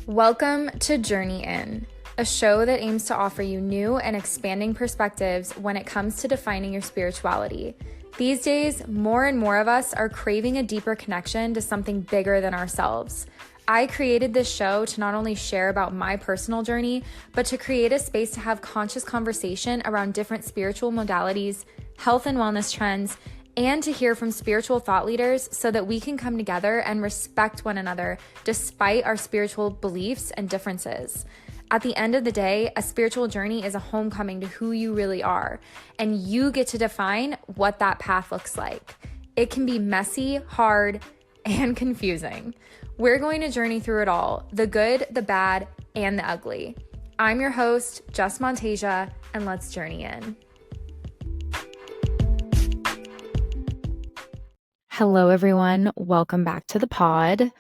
Welcome to Journey In, a show that aims to offer you new and expanding perspectives when it comes to defining your spirituality. These days, more and more of us are craving a deeper connection to something bigger than ourselves. I created this show to not only share about my personal journey, but to create a space to have conscious conversation around different spiritual modalities, health and wellness trends, and to hear from spiritual thought leaders so that we can come together and respect one another despite our spiritual beliefs and differences. At the end of the day, a spiritual journey is a homecoming to who you really are, and you get to define what that path looks like. It can be messy, hard, and confusing. We're going to journey through it all, the good, the bad, and the ugly. I'm your host, Jess Montasia, and let's journey in. Hello, everyone. Welcome back to the pod.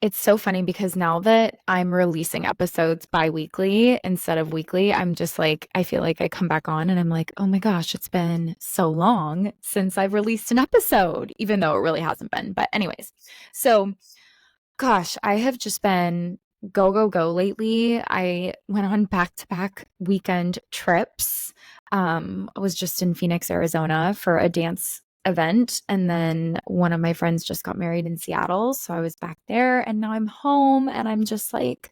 It's so funny because now that I'm releasing episodes bi-weekly instead of weekly, I'm just like, I feel like I come back on and I'm like, oh my gosh, it's been so long since I've released an episode, even though it really hasn't been. But anyways, so gosh, I have just been go lately. I went on back-to-back weekend trips. I was just in Phoenix, Arizona for a dance event, and then one of my friends just got married in Seattle, so I was back there, and now I'm home, and I'm just like,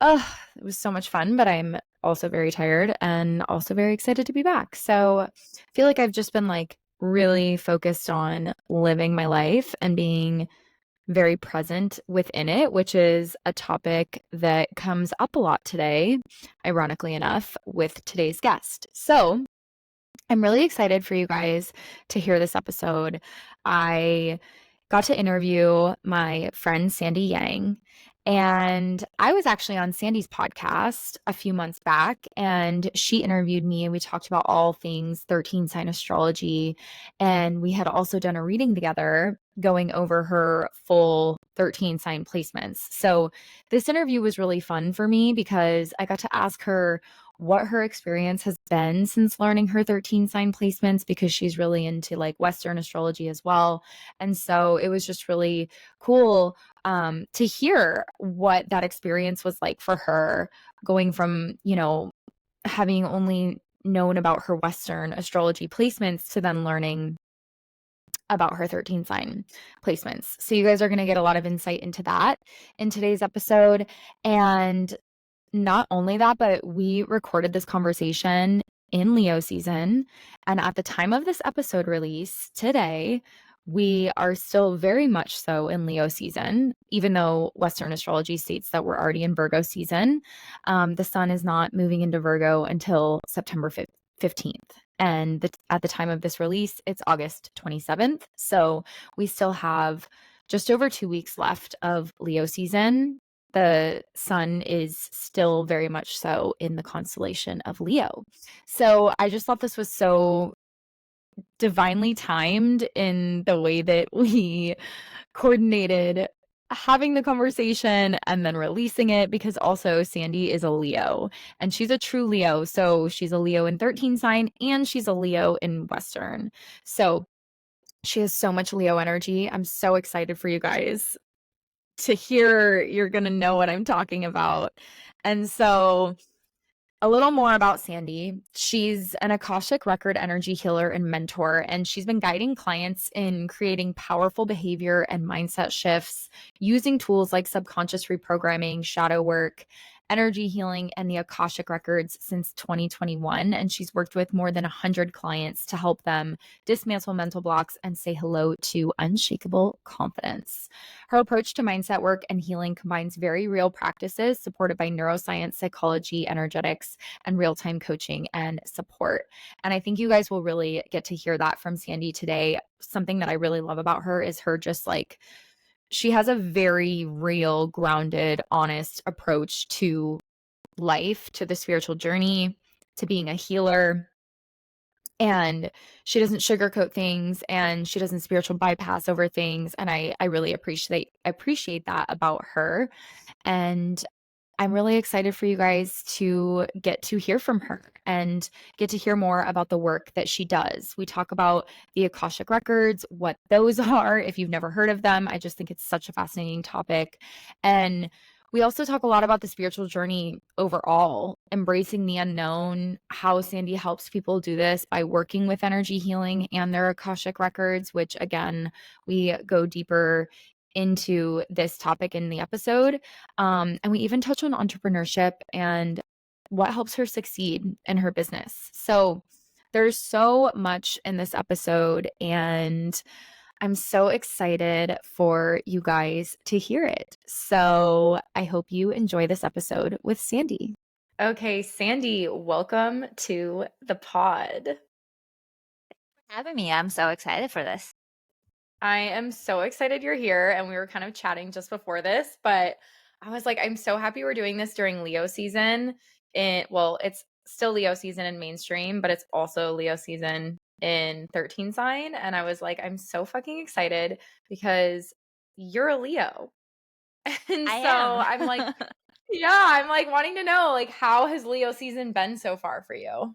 oh, it was so much fun, but I'm also very tired and also very excited to be back. So I feel like I've just been like really focused on living my life and being very present within it, which is a topic that comes up a lot today, ironically enough, with today's guest. So I'm really excited for you guys to hear this episode. I got to interview my friend Sandy Yang, and I was actually on Sandy's podcast a few months back, and she interviewed me, and we talked about all things 13 sign astrology, and we had also done a reading together going over her full 13 sign placements. So this interview was really fun for me because I got to ask her what her experience has been since learning her 13 sign placements, because she's really into like Western astrology as well. And so it was just really cool to hear what that experience was like for her, going from, having only known about her Western astrology placements to then learning about her 13 sign placements. So you guys are going to get a lot of insight into that in today's episode. And not only that, but we recorded this conversation in Leo season. And at the time of this episode release today, we are still very much so in Leo season, even though Western astrology states that we're already in Virgo season. The sun is not moving into Virgo until September 15th. And at the time of this release, it's August 27th. So we still have just over 2 weeks left of Leo season. The sun is still very much so in the constellation of Leo. So I just thought this was so divinely timed in the way that we coordinated having the conversation and then releasing it, because also Sandy is a Leo and she's a true Leo. So she's a Leo in 13 sign and she's a Leo in Western. So she has so much Leo energy. I'm so excited for you guys to hear. You're going to know what I'm talking about. And so a little more about Sandy. She's an Akashic Record Energy Healer and mentor, and she's been guiding clients in creating powerful behavior and mindset shifts using tools like subconscious reprogramming, shadow work, energy healing, and the Akashic Records since 2021. And she's worked with more than 100 clients to help them dismantle mental blocks and say hello to unshakable confidence. Her approach to mindset work and healing combines very real practices supported by neuroscience, psychology, energetics, and real-time coaching and support. And I think you guys will really get to hear that from Sandy today. Something that I really love about her is her just like, she has a very real, grounded, honest approach to life, to the spiritual journey, to being a healer. And she doesn't sugarcoat things, and she doesn't spiritual bypass over things. And I really appreciate that about her. And I'm really excited for you guys to get to hear from her and get to hear more about the work that she does. We talk about the Akashic Records, what those are, if you've never heard of them. I just think it's such a fascinating topic. And We also talk a lot about the spiritual journey overall, embracing the unknown, how Sandy helps people do this by working with energy healing and their Akashic records, which again, we go deeper into this topic in the episode. And we even touch on entrepreneurship and what helps her succeed in her business. So there's so much in this episode, and I'm so excited for you guys to hear it. So I hope you enjoy this episode with Sandy. Okay, Sandy, welcome to the pod. Having me. I'm so excited for this. I am so excited you're here. And we were kind of chatting just before this, but I was like, I'm so happy we're doing this during Leo season. It's still Leo season in mainstream, but it's also Leo season in 13 sign. And I was like, I'm so fucking excited because you're a Leo. And I so am. I'm like, yeah, I'm like wanting to know, like, how has Leo season been so far for you?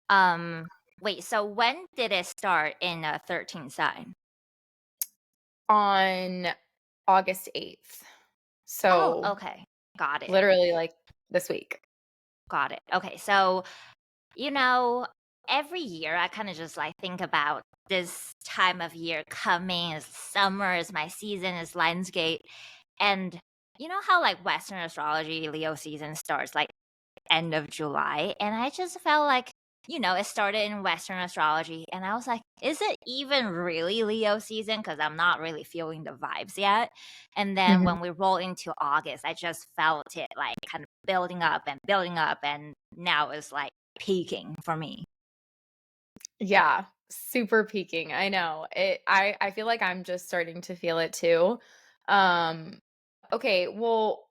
um, wait, so when did it start in a 13 sign? On August 8th. Oh, So okay. Got it. literally like this week. Got it. Okay. So, you know, every year I kind of just like think about this time of year coming. It's summer, is my season, is Lionsgate. And you know how like Western astrology, Leo season starts like end of July. And I just felt like, it started in Western astrology. And I was like, is it even really Leo season? Because I'm not really feeling the vibes yet. And then Mhm. when we roll into August, I just felt it like kind of building up and building up. And now it's like peaking for me. Yeah, super peaking. I know. I feel like I'm just starting to feel it too. Um okay, well,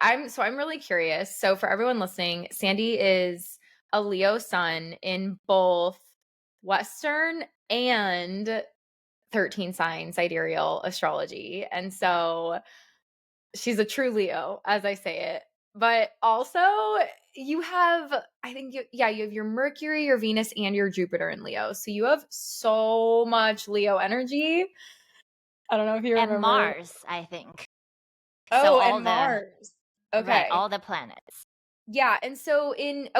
I'm really curious. So for everyone listening, Sandy is a Leo sun in both Western and 13 sign sidereal astrology. And so she's a true Leo, as I say it. But also, you have, I think, you have your Mercury, your Venus, and your Jupiter in Leo. So you have so much Leo energy. I don't know if you And remember. Mars, I think. So Oh, and Mars. right, Okay. all the planets. Yeah. And so in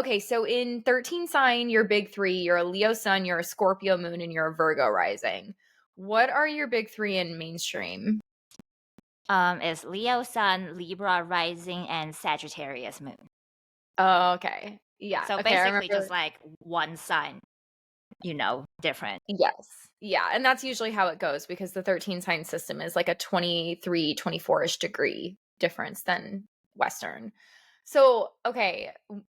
13 sign, your big three, you're a Leo sun, you're a Scorpio moon, and you're a Virgo rising. What are your big three in mainstream? Is Leo sun, Libra rising, and Sagittarius moon. Oh, okay. Yeah. So Okay. I basically just remember. like one sign, different. Yes. Yeah. And that's usually how it goes because the 13 sign system is like a 23, 24-ish degree difference than Western. So, okay,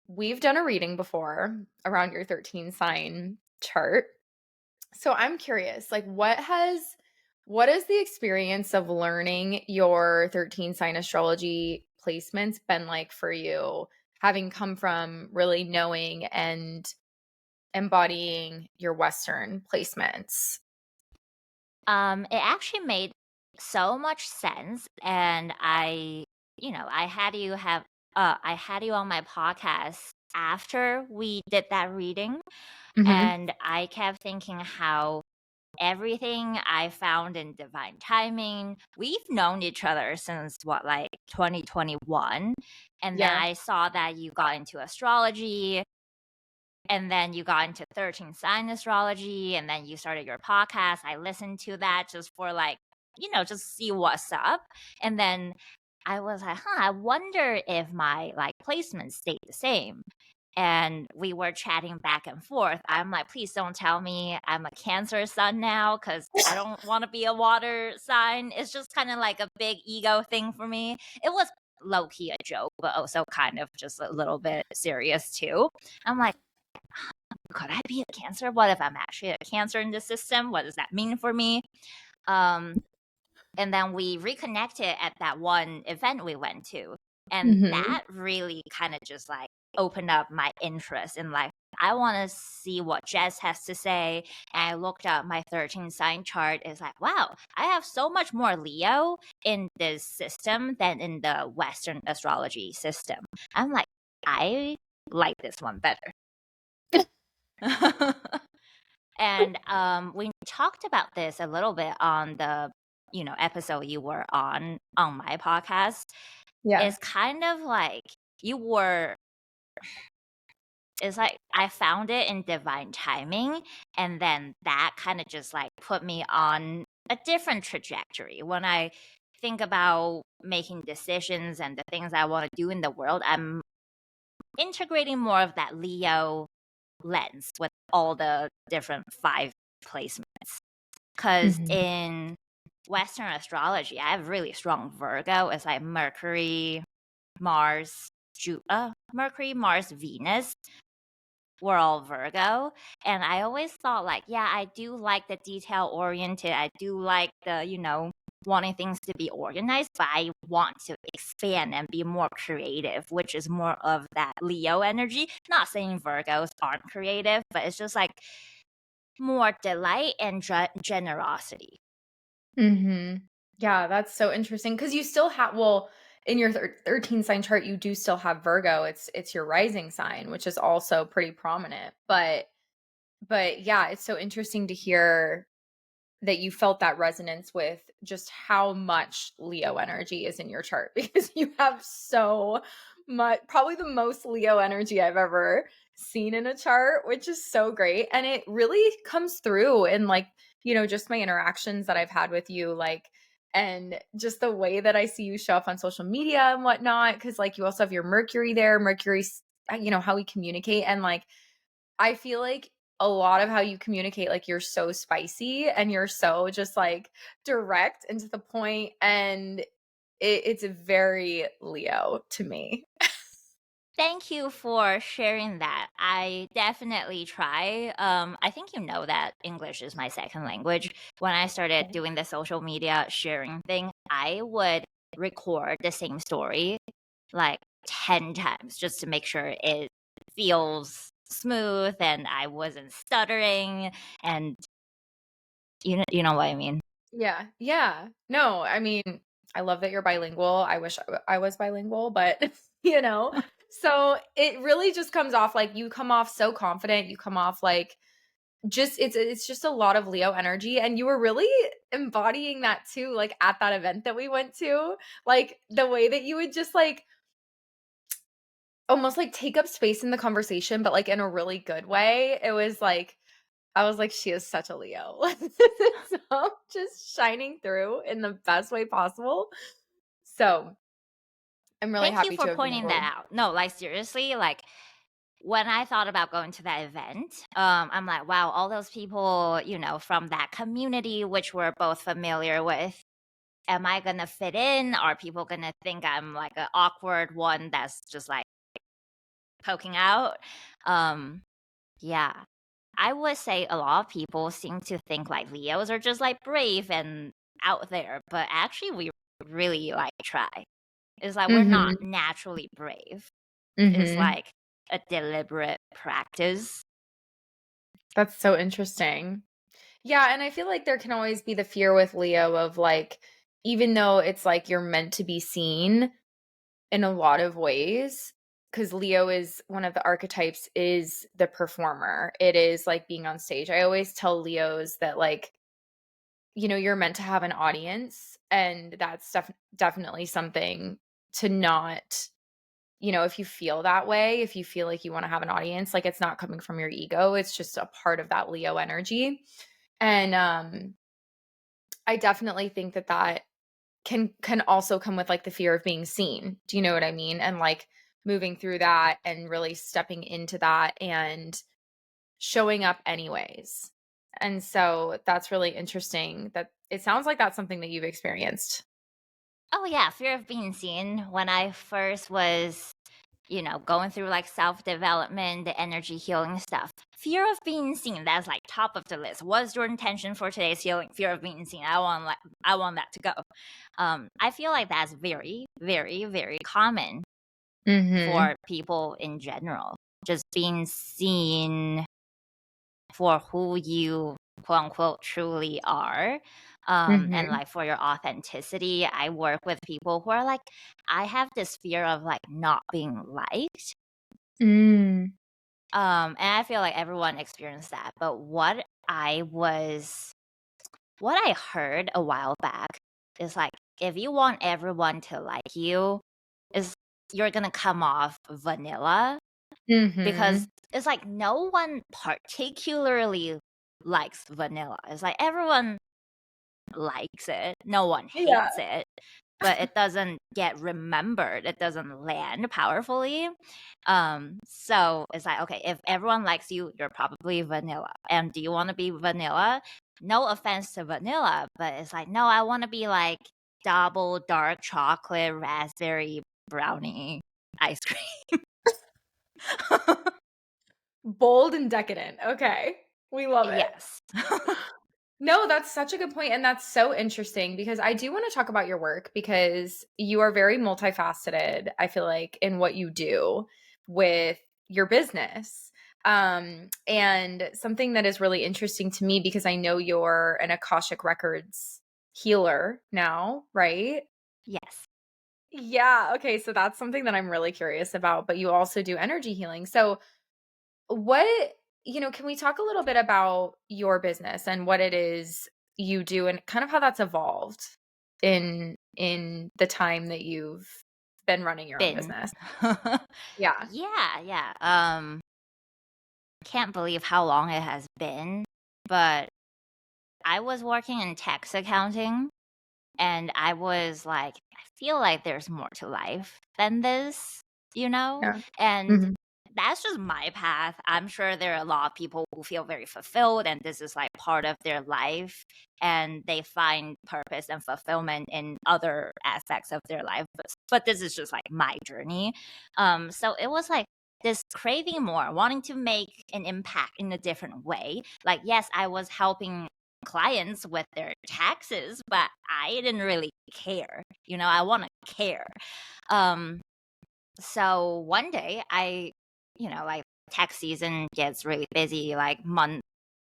we've done a reading before around your 13 sign chart. So I'm curious, like what is the experience of learning your 13 sign astrology placements been like for you, having come from really knowing and embodying your Western placements? It actually made so much sense, and I had you on my podcast after we did that reading, Mhm. and I kept thinking how everything I found in divine timing. We've known each other since what, like 2021, and then Yeah. I saw that you got into astrology, and then you got into 13 sign astrology, and then you started your podcast. I listened to that just for like, just see what's up. And then I was like, I wonder if my like placements stayed the same. And we were chatting back and forth. I'm like, please don't tell me I'm a Cancer sun now, because I don't want to be a water sign. It's just kind of like a big ego thing for me. It was low key a joke, but also kind of just a little bit serious too. I'm like, could I be a Cancer? What if I'm actually a Cancer in the system? What does that mean for me? Um, and then we reconnected at that one event we went to. And Mhm. that really kind of just like opened up my interest in life. I want to see what Jess has to say. And I looked up my 13 sign chart. It's like, wow, I have so much more Leo in this system than in the Western astrology system. I'm like, I like this one better. And we talked about this a little bit on the episode you were on my podcast. Yeah. it's kind of like you were it's like I found it in divine timing, and then that kind of just like put me on a different trajectory. When I think about making decisions and the things I want to do in the world, I'm integrating more of that Leo lens with all the different 5 placements. Because Mhm. in Western astrology, I have really strong Virgo. It's like Mercury, Mars, Venus. We're all Virgo. And I always thought, like, yeah, I do like the detail oriented. I do like the, wanting things to be organized, but I want to expand and be more creative, which is more of that Leo energy. Not saying Virgos aren't creative, but it's just like more delight and generosity. Mhm. Yeah, that's so interesting because you still have well, in your 13 sign chart, you do still have Virgo. It's your rising sign, which is also pretty prominent. But yeah, it's so interesting to hear that you felt that resonance with just how much Leo energy is in your chart because you have so much, probably the most Leo energy I've ever seen in a chart, which is so great. And it really comes through in like, just my interactions that I've had with you, like, and just the way that I see you show up on social media and whatnot. Cause like you also have your Mercury there, Mercury's, how we communicate. And like, I feel like a lot of how you communicate, like you're so spicy and you're so just like direct and to the point, and it's very Leo to me. Thank you for sharing that. I definitely try. I think you know that English is my second language. When I started doing the social media sharing thing, I would record the same story like 10 times just to make sure it feels smooth and I wasn't stuttering, and you know what I mean. Yeah. Yeah. No, I mean, I love that you're bilingual. I wish I was bilingual, but so it really just comes off like you come off so confident. You come off like just it's just a lot of Leo energy, and you were really embodying that too, like at that event that we went to, like the way that you would just like almost like take up space in the conversation, but like in a really good way. It was like I was like, she is such a Leo. So just shining through in the best way possible. So I'm really Thank you happy for to have been pointing able. that out. No, like seriously, like when I thought about going to that event, I'm like, wow, all those people, from that community, which we're both familiar with, am I gonna fit in? Are people gonna think I'm like an awkward one that's just like poking out? Um, yeah. I would say a lot of people seem to think like Leos are just like brave and out there, but actually we really like try. It's like we're not Mhm. naturally brave. It's Mhm. like a deliberate practice. That's so interesting. Yeah, and I feel like there can always be the fear with Leo of like even though it's like you're meant to be seen in a lot of ways, because Leo is one of the archetypes is the performer. It is like being on stage. I always tell Leos that like, you're meant to have an audience, and that's definitely something to not, if you feel that way, if you feel like you want to have an audience, like it's not coming from your ego, it's just a part of that Leo energy. And I definitely think that that can also come with like the fear of being seen. Do you know what I mean? And like moving through that and really stepping into that and showing up anyways. And so that's really interesting that it sounds like that's something that you've experienced. Oh yeah, fear of being seen. When I first was, going through like self-development, the energy healing stuff. Fear of being seen, that's like top of the list. What's your intention for today's healing? Fear of being seen. I want that to go. I feel like that's very, very, very common Mhm. for people in general. Just being seen for who you quote unquote truly are. And Mhm. like for your authenticity, I work with people who are like, I have this fear of like not being liked. Mm. And I feel like everyone experienced that. But what I heard a while back is like, if you want everyone to like you, you're gonna come off vanilla because Mhm. it's like no one particularly likes vanilla. It's like everyone likes it, no one Yeah. hates it, but it doesn't get remembered. It doesn't land powerfully. So it's like, okay, if everyone likes you, you're probably vanilla. And do you want to be vanilla? No offense to vanilla, but it's like, no, I want to be like double dark chocolate raspberry brownie ice cream. Bold and decadent. Okay. We love it. Yes. No, that's such a good point, and that's so interesting because I do wanna talk about your work because you are very multifaceted, I feel like, in what you do with your business. And something that is really interesting to me because I know you're an Akashic Records healer now, right? Yes. Yeah, okay, so that's something that I'm really curious about, but you also do energy healing. So what can we talk a little bit about your business and what it is you do and kind of how that's evolved in the time that you've been running your own Been. business? Yeah. Yeah, yeah. Can't believe how long it has been, but I was working in tax accounting and I was like, I feel like there's more to life than this, you know? Yeah. And Mhm. that's just my path. I'm sure there are a lot of people who feel very fulfilled and this is like part of their life and they find purpose and fulfillment in other aspects of their life. But this is just like my journey. So it was like this craving more, wanting to make an impact in a different way. Like, yes, I was helping clients with their taxes, but I didn't really care. I want to care. Um, so one day like tax season gets really busy, like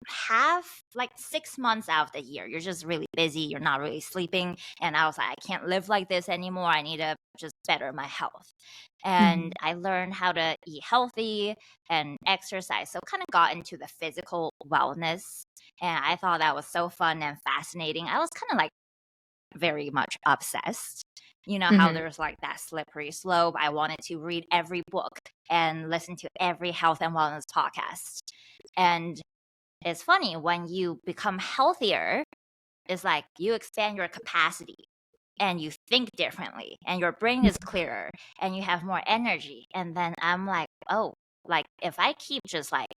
half, like 6 months out of the year. You're just really busy. You're not really sleeping. And I was like, I can't live like this anymore. I need to just better my health. And Mhm. I learned how to eat healthy and exercise. So kind of got into the physical wellness. And I thought that was so fun and fascinating. I was kind of like very much obsessed. You know how Mhm. there's like that slippery slope. I wanted to read every book and listen to every health and wellness podcast. And it's funny when you become healthier, it's like you expand your capacity and you think differently and your brain is clearer and you have more energy. And then I'm like, oh, like if I keep just like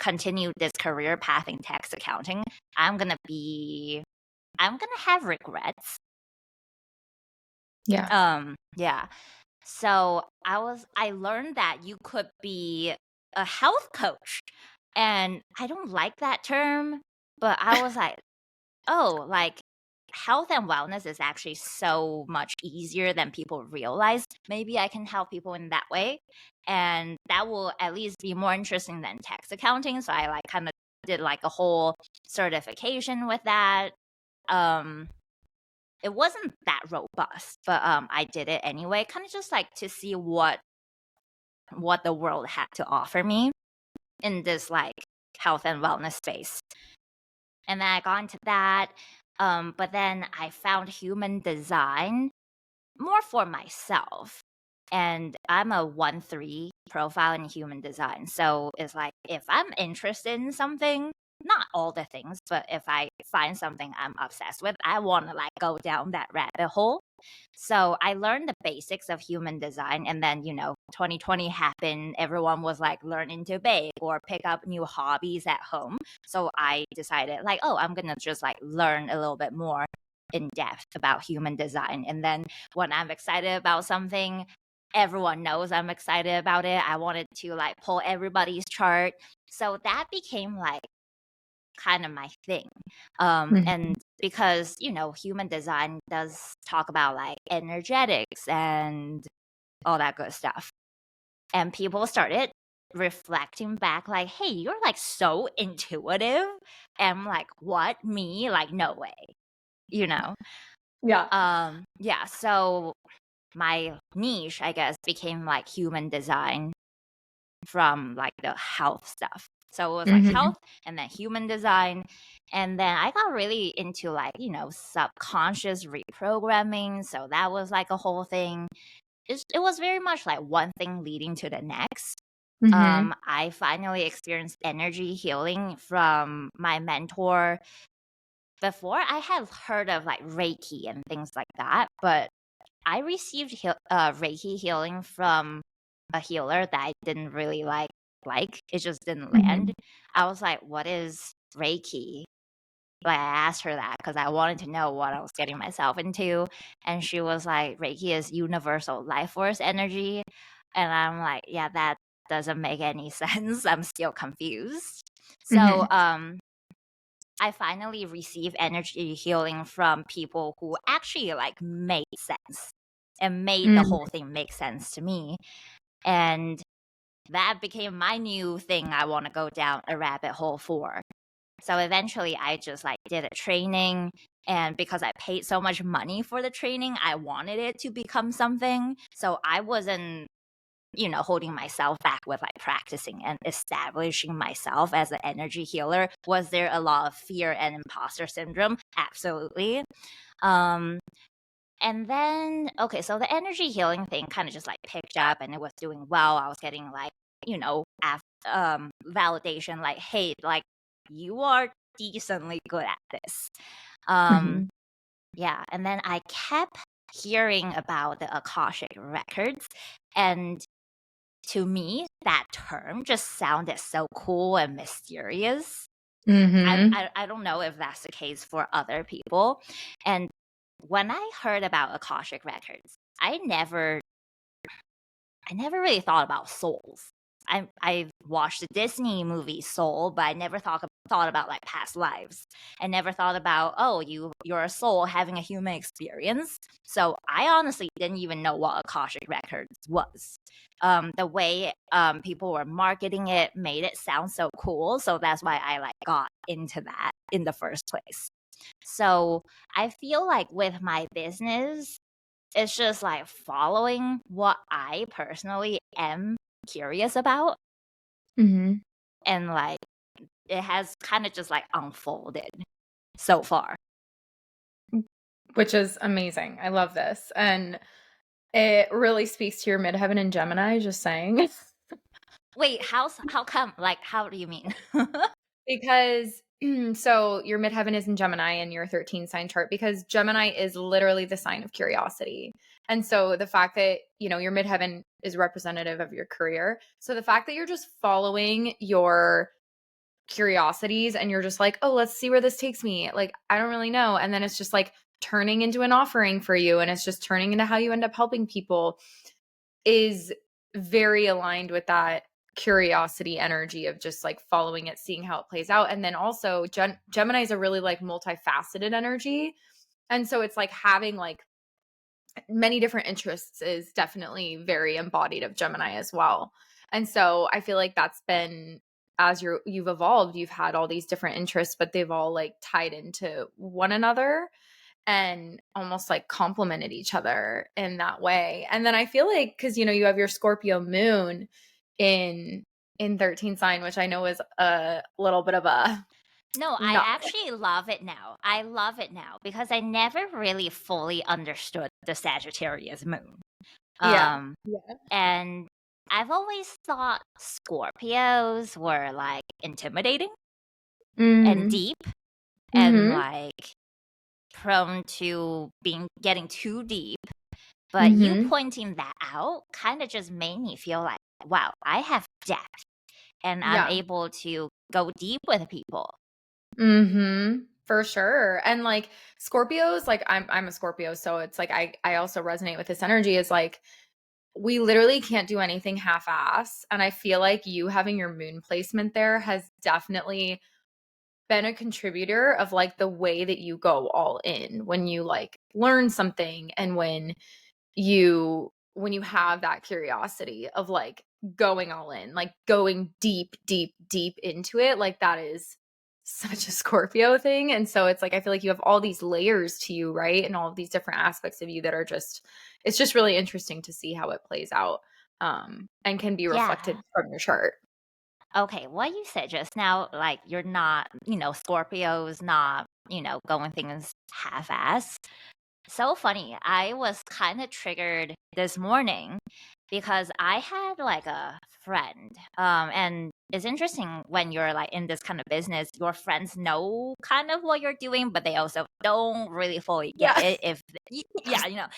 continue this career path in tax accounting, I'm gonna have regrets. Yeah. Yeah. So I learned that you could be a health coach. And I don't like that term, but I was like, oh, like health and wellness is actually so much easier than people realize. Maybe I can help people in that way. And that will at least be more interesting than tax accounting. So I like kind of did like a whole certification with that. Um, it wasn't that robust, but I did it anyway, kind of just like to see what the world had to offer me in this like health and wellness space. And then I got into that. But then I found human design more for myself. And I'm a 1-3 profile in human design. So it's like if I'm interested in something, not all the things, but if I find something I'm obsessed with, I want to like go down that rabbit hole. So I learned the basics of human design. And then, 2020 happened. Everyone was like learning to bake or pick up new hobbies at home. So I decided, like, oh, I'm going to just like learn a little bit more in depth about human design. And then when I'm excited about something, everyone knows I'm excited about it. I wanted to like pull everybody's chart. So that became like kind of my thing. Mhm. And because, human design does talk about like energetics and all that good stuff. And people started reflecting back like, hey, you're like so intuitive. And I'm like, what? Me? Like, no way. You know? Yeah. Yeah. So my niche, I guess, became like human design from like the health stuff. So it was like Mhm. health and then human design. And then I got really into like, subconscious reprogramming. So that was like a whole thing. it was very much like one thing leading to the next. Mhm. I finally experienced energy healing from my mentor. Before, I had heard of like Reiki and things like that, but I received Reiki healing from a healer that I didn't really like. It just didn't land. Mhm. I was like, "What is Reiki?" Like, I asked her that because I wanted to know what I was getting myself into, and she was like, "Reiki is universal life force energy," and I'm like, "Yeah, that doesn't make any sense. I'm still confused." So, Mhm. I finally received energy healing from people who actually like made sense and made the Mhm. whole thing make sense to me. And that became my new thing I want to go down a rabbit hole for. So eventually I just like did a training, and because I paid so much money for the training, I wanted it to become something. So I wasn't holding myself back with like practicing and establishing myself as an energy healer. Was there a lot of fear and imposter syndrome? Absolutely. Um, and then, okay, so the energy healing thing kind of just like picked up and it was doing well. I was getting like, validation like, hey, like you are decently good at this. Um, Mhm. yeah. And then I kept hearing about the Akashic Records. And to me, that term just sounded so cool and mysterious. Mhm. I don't know if that's the case for other people. And when I heard about Akashic Records, I never really thought about souls. I watched the Disney movie Soul, but I never thought about like past lives. I never thought about, oh, you're a soul having a human experience. So I honestly didn't even know what Akashic Records was. The way people were marketing it made it sound so cool, so that's why I like got into that in the first place. So I feel like with my business, it's just like following what I personally am curious about, Mhm. and like it has kind of just like unfolded so far. Which is amazing. I love this, and it really speaks to your midheaven in Gemini, just saying. Wait, how come? Like, how do you mean? Because so your midheaven is in Gemini in your 13 sign chart because Gemini is literally the sign of curiosity. And so the fact that, your midheaven is representative of your career. So the fact that you're just following your curiosities and you're just like, "Oh, let's see where this takes me." Like, I don't really know. And then it's just like turning into an offering for you and it's just turning into how you end up helping people is very aligned with that curiosity energy of just like following it, seeing how it plays out. And then also Gemini is a really like multifaceted energy. And so it's like having like many different interests is definitely very embodied of Gemini as well. And so I feel like that's been as you've evolved, you've had all these different interests, but they've all like tied into one another and almost like complemented each other in that way. And then I feel like cuz you have your Scorpio moon in in 13 sign, which I know is a little bit of a No, I not actually love it now. I love it now because I never really fully understood the Sagittarius moon. yeah. Um, Yeah. and I've always thought Scorpios were like intimidating and Mhm. deep and Mhm. like prone to being getting too deep. But you Mhm. pointing that out kind of just made me feel like, wow, I have depth and I'm Yeah. able to go deep with people. Mhm. For sure. And like Scorpios, like I'm a Scorpio, so it's like I also resonate with this energy is like we literally can't do anything half-ass. And I feel like you having your moon placement there has definitely been a contributor of like the way that you go all in when you like learn something and when you have that curiosity of like going all in, like going deep, deep, deep into it, like that is such a Scorpio thing. And so it's like I feel like you have all these layers to you, right? And all of these different aspects of you that are just it's just really interesting to see how it plays out and can be reflected Yeah. from your chart. Okay. What you said just now, like you're not, Scorpio's not, going things half ass. So funny. I was kind of triggered this morning because I had like a friend. And it's interesting when you're like in this kind of business, your friends know kind of what you're doing, but they also don't really fully get Yeah. it Yes. yeah, you know.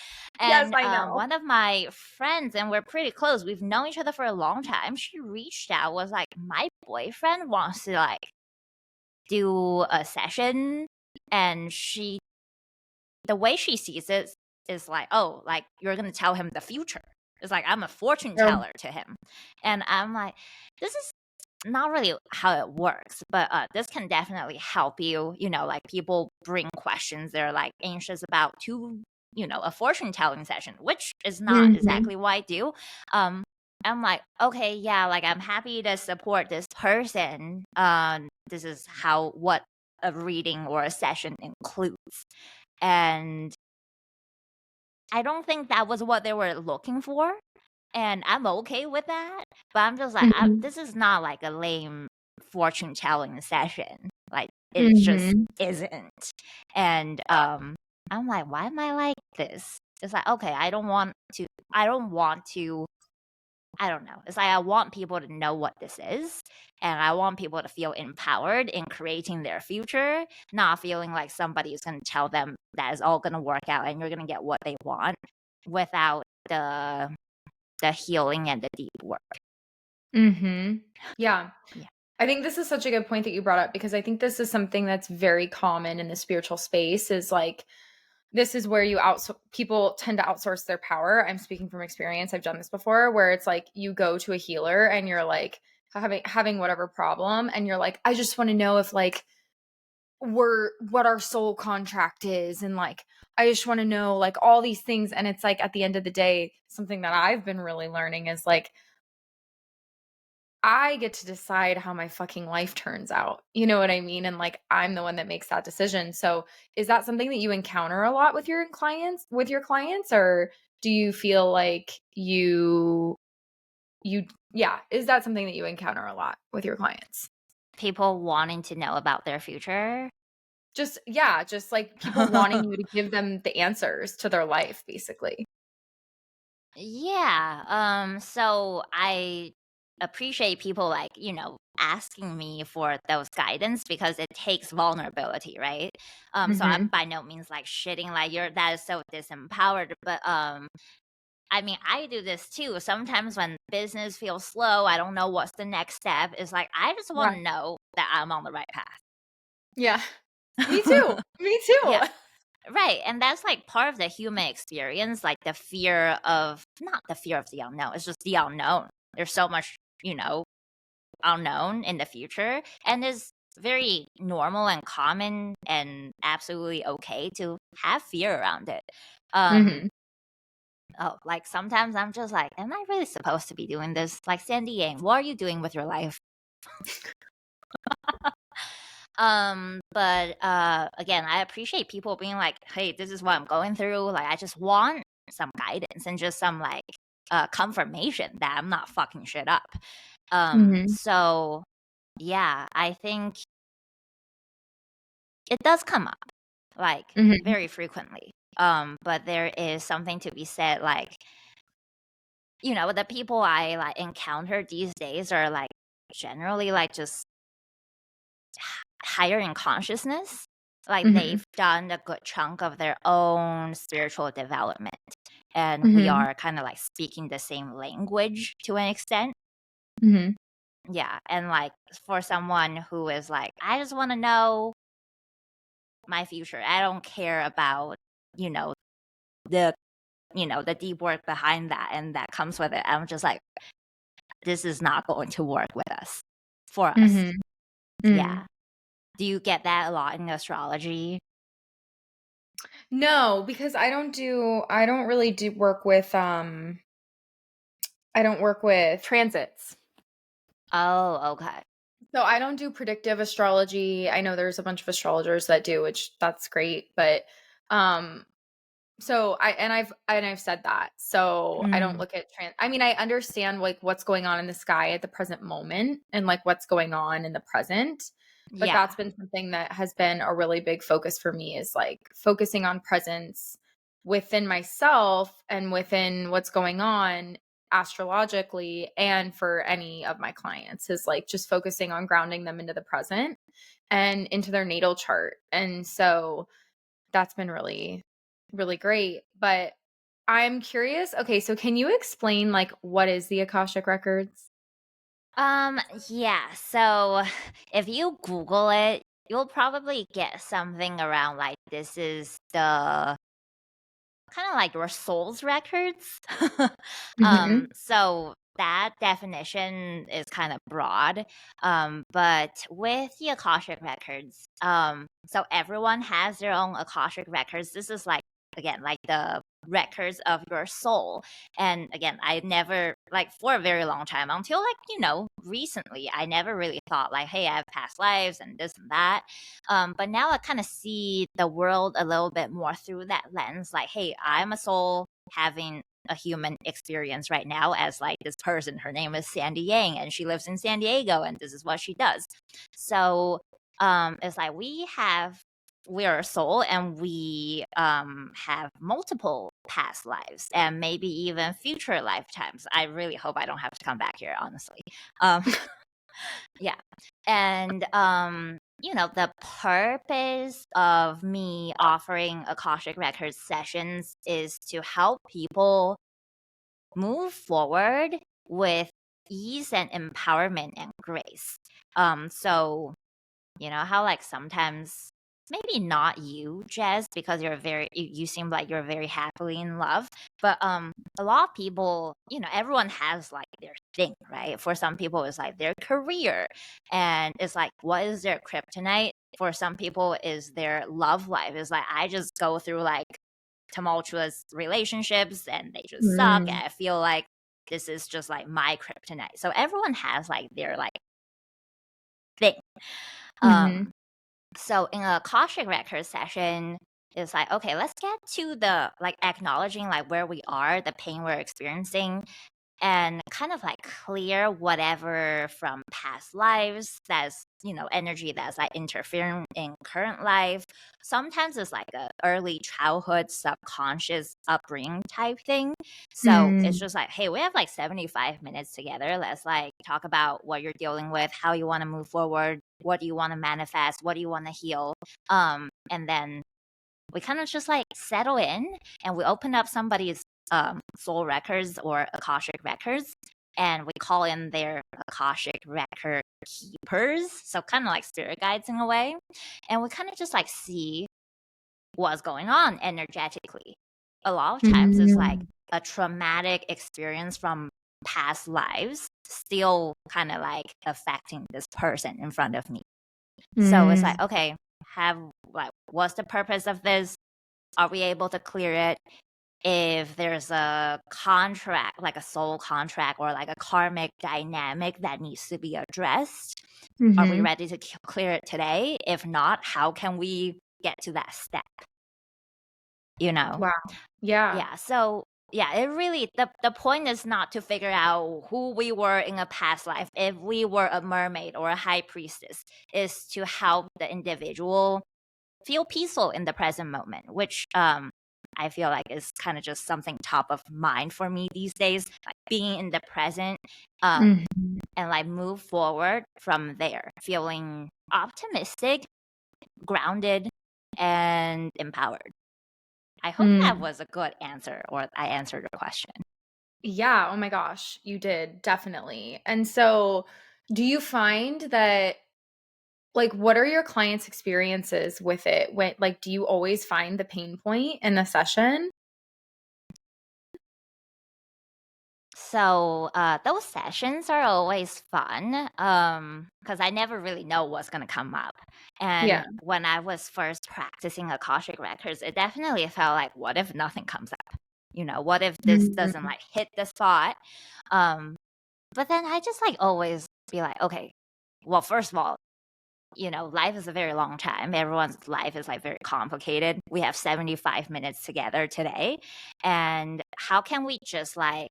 Yes, And I know. one of my friends, and we're pretty close, we've known each other for a long time, she reached out, was like, my boyfriend wants to like do a session, and the way she sees it is like, oh, like you're gonna tell him the future. It's like I'm a fortune Oh. teller to him. And I'm like, this is not really how it works, but this can definitely help you. You know, like people bring questions they're like anxious about to, a fortune telling session, which is not Mhm. exactly what I do. Um, I'm like, okay, yeah, like I'm happy to support this person. This is what a reading or a session includes. And I don't think that was what they were looking for, and I'm okay with that, but I'm just like, Mhm. this is not like a lame fortune-telling session, like, it just Mhm. isn't, and, I'm like, "Why am I like this?" It's like, okay, I don't want to I don't know. It's like I want people to know what this is, and I want people to feel empowered in creating their future, not feeling like somebody is going to tell them that it's all going to work out and you're going to get what they want without the healing and the deep work. Mhm. Yeah. Yeah. I think this is such a good point that you brought up because I think this is something that's very common in the spiritual space is like this is where people tend to outsource their power. I'm speaking from experience. I've done this before where it's like you go to a healer and you're like having whatever problem and you're like I just want to know if like we're what our soul contract is and like I just want to know like all these things and it's like at the end of the day something that I've been really learning is like I get to decide how my fucking life turns out. You know what I mean? And like I'm the one that makes that decision. So is that something that you encounter a lot with your clients or do you feel like you yeah, is that something that you encounter a lot with your clients? People wanting to know about their future. Just yeah, just like people wanting you to give them the answers to their life basically. Yeah. So I appreciate people like, asking me for those guidance because it takes vulnerability, right? So I'm Mhm. by no means like shitting like that is so disempowered, but I mean, I do this too. Sometimes when business feels slow, I don't know what's the next step. It's like I just want Yeah. to know that I'm on the right Yeah. Me too. path. Me too. Yeah. Right. And that's like part of the human experience, like the fear of not the fear of the unknown, it's just the unknown. There's so much, unknown in the future. And it's very normal and common and absolutely okay to have fear around it. Um, Mhm. oh, like sometimes I'm just like, am I really supposed to be doing this? Like Sandy Yang, what are you doing with your life? But again, I appreciate people being like, "Hey, this is what I'm going through. Like, I just want some guidance and just some like confirmation that I'm not fucking shit up." Mhm. So yeah, I think it does come up like Mhm. very frequently. But there is something to be said, like, the people I like encounter these days are like generally like just higher in consciousness. Like Mhm. they've done a good chunk of their own spiritual development. And we Mhm. are kind of like speaking the same language to an extent. Mhm. Yeah. And like for someone who is like, I just want to know my future. I don't care about, you know, the the deep work behind that and that comes with it. I'm just like, this is not going to work with us for us. Mhm. Mhm. Yeah. Do you get that a lot in astrology? No, because I don't really do work with I don't work with transits. Oh, okay. So I don't do predictive astrology. I know there's a bunch of astrologers that do, which that's great, but um I've said that. So I don't Mm, look at I mean I understand like what's going on in the sky at the present moment and like what's going on in the present, but yeah. that's been something that has been a really big focus for me is like focusing on presence within myself and within what's going on astrologically and for any of my clients is like just focusing on grounding them into the present and into their natal chart. And so that's been really, really great. But I'm curious. Okay, so can you explain like what is the Akashic Records? Um, yeah. So if you Google it, you'll probably get something around like this is the kind of like your soul's records. Mhm. So that definition is kind of broad. But with the Akashic records, so everyone has their own Akashic records. This is like again like the records of your soul. And again, I never like for a very long time until like, recently, I never really thought like, hey, I have past lives and this and that. But now I kind of see the world a little bit more through that lens. Like, hey, I'm a soul having a human experience right now as like this person. Her name is Sandy Yang and she lives in San Diego and this is what she does. So it's like we're a soul and we have multiple past lives and maybe even future lifetimes. I really hope I don't have to come back here, honestly. Um, yeah. And the purpose of me offering Akashic Records sessions is to help people move forward with ease and empowerment and grace. So how like sometimes maybe not you, Jess, because you seem like you're very happily in love, but a lot of people, everyone has like their thing, right? For some people it's like their career, and it's like what is their kryptonite? For some people is their love life. It's like I just go through like tumultuous relationships and they just suck, and Mm. I feel like this is just like my kryptonite. So everyone has like their like thing. Mhm. um so in a Akashic record session, it's like, okay, let's get to the like acknowledging like where we are, the pain we're experiencing, and kind of like clear whatever from past lives that's energy that's like interfering in current life. Sometimes it's like a early childhood subconscious upbringing type thing. So it's Mm. just like, hey, we have like 75 minutes together. Let's like talk about what you're dealing with, how you want to move forward, what do you want to manifest, what do you want to heal. And then we kind of just like settle in and we open up somebody's soul records or Akashic records, and we call in their Akashic record keepers. So kind of like spirit guides in a way. And we kind of just like see what's going on energetically. A lot of times it's like Mm. a traumatic experience from past lives still kind of like affecting this person in front of me. So it's Mm. like, okay, have like what's the purpose of this? Are we able to clear it? If there's a contract, like a soul contract or like a karmic dynamic that needs to be addressed, are we Mhm. ready to clear it today? If not, how can we get to that step? You know? Wow. Yeah. Yeah. So yeah, it really the point is not to figure out who we were in a past life. If we were a mermaid or a high priestess, is to help the individual feel peaceful in the present moment, which I feel like is kind of just something top of mind for me these days, like being in the present, Mhm. and like move forward from there, feeling optimistic, grounded, and empowered. I hope that Mm. was a good answer, or I answered your question. Yeah, oh my gosh, you did, definitely. And so, do you find that like what are your clients' experiences with it? When like do you always find the pain point in the session? So those sessions are always fun because I never really know what's going to come up. Yeah. And when I was first practicing Akashic Records, it definitely felt like, what if nothing comes up? What if this doesn't Mhm. like hit the spot? Um, but then I just like always be like, okay, well, first of all, life is a very long time. Everyone's life is like very complicated. We have 75 minutes together today. And how can we just like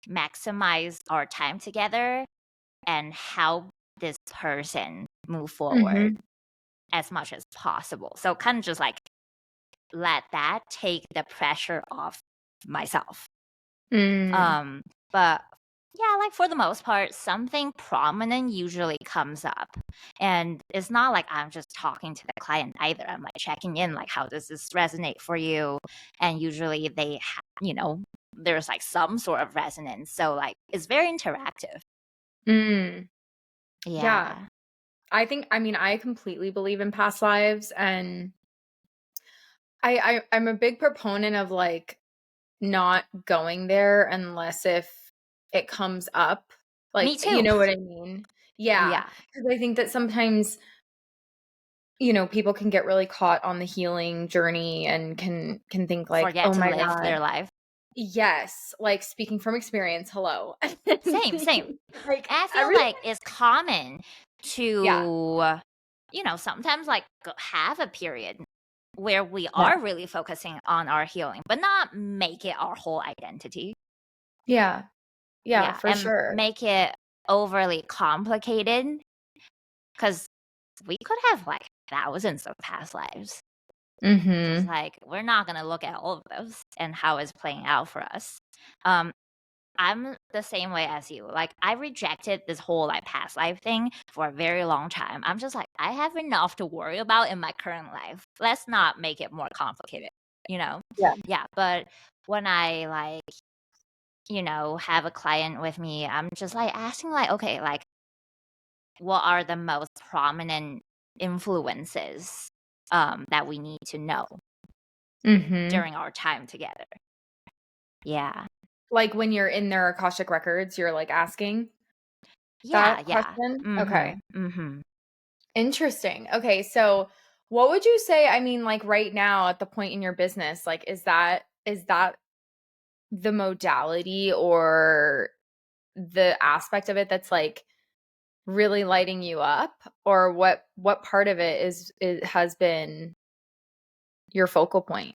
maximize our time together and help this person move forward Mhm. as much as possible? So kind of just like let that take the pressure off myself. Mm. But yeah, like for the most part, something prominent usually comes up. And it's not like I'm just talking to the client either. I'm like checking in, like, how does this resonate for you? And usually there's like some sort of resonance. So, like, it's very interactive. Mm. Yeah. Yeah. I mean, I completely believe in past lives, and I'm a big proponent of like not going there unless if it comes up. Me Like, you too. know what I mean? Yeah. Yeah. Because I think that sometimes, people can get really caught on the healing journey and can think like, Forget "Oh to my live god." their life. Yes, like speaking from experience, hello. Same, same. Like And I feel everything. like it's common Yeah. to, sometimes like have a period where we Yeah. are really focusing on our healing, but not make it our whole identity. Yeah. Yeah, Yeah. for And sure. make it overly complicated because we could have like thousands of past lives. Just Mhm. like, we're not going to look at all of those and how it's playing out for us. Um, I'm the same way as you. Like, I rejected this whole like past life thing for a very long time. I'm just like, I have enough to worry about in my current life. Let's not make it more complicated, you know? Yeah. Yeah. But when I like, have a client with me, I'm just like asking, like, okay, like, what are the most prominent influences that we need to know Mhm. during our time together? Yeah. Like when you're in their Akashic Records, you're like asking Yeah. that Yeah. question? Mm-hmm. Okay. Mm-hmm. Interesting. Okay, so what would you say, I mean, like right now at the point in your business, like is that the modality or the aspect of it that's like really lighting you up, or what part of it has been your focal point?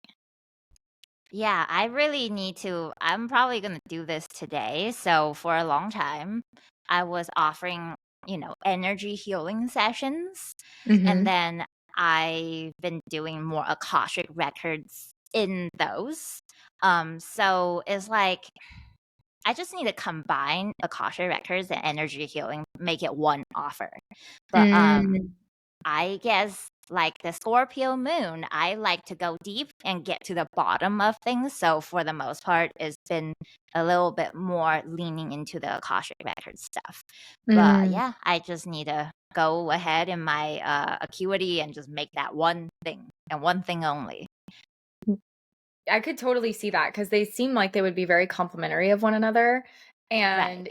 Yeah, I really need to. I'm probably going to do this today. So, for a long time, I was offering, energy healing sessions. And Mhm. then I've been doing more Akashic records in those. So it's like I just need to combine Akashic records and energy healing, make it one offer. But Mm. I guess like the Scorpio moon, I like to go deep and get to the bottom of things. So for the most part, it's been a little bit more leaning into the Akashic record stuff. But Mm. yeah, I just need to go ahead in my acuity and just make that one thing and one thing only. I could totally see that because they seem like they would be very complementary of one another. Right. And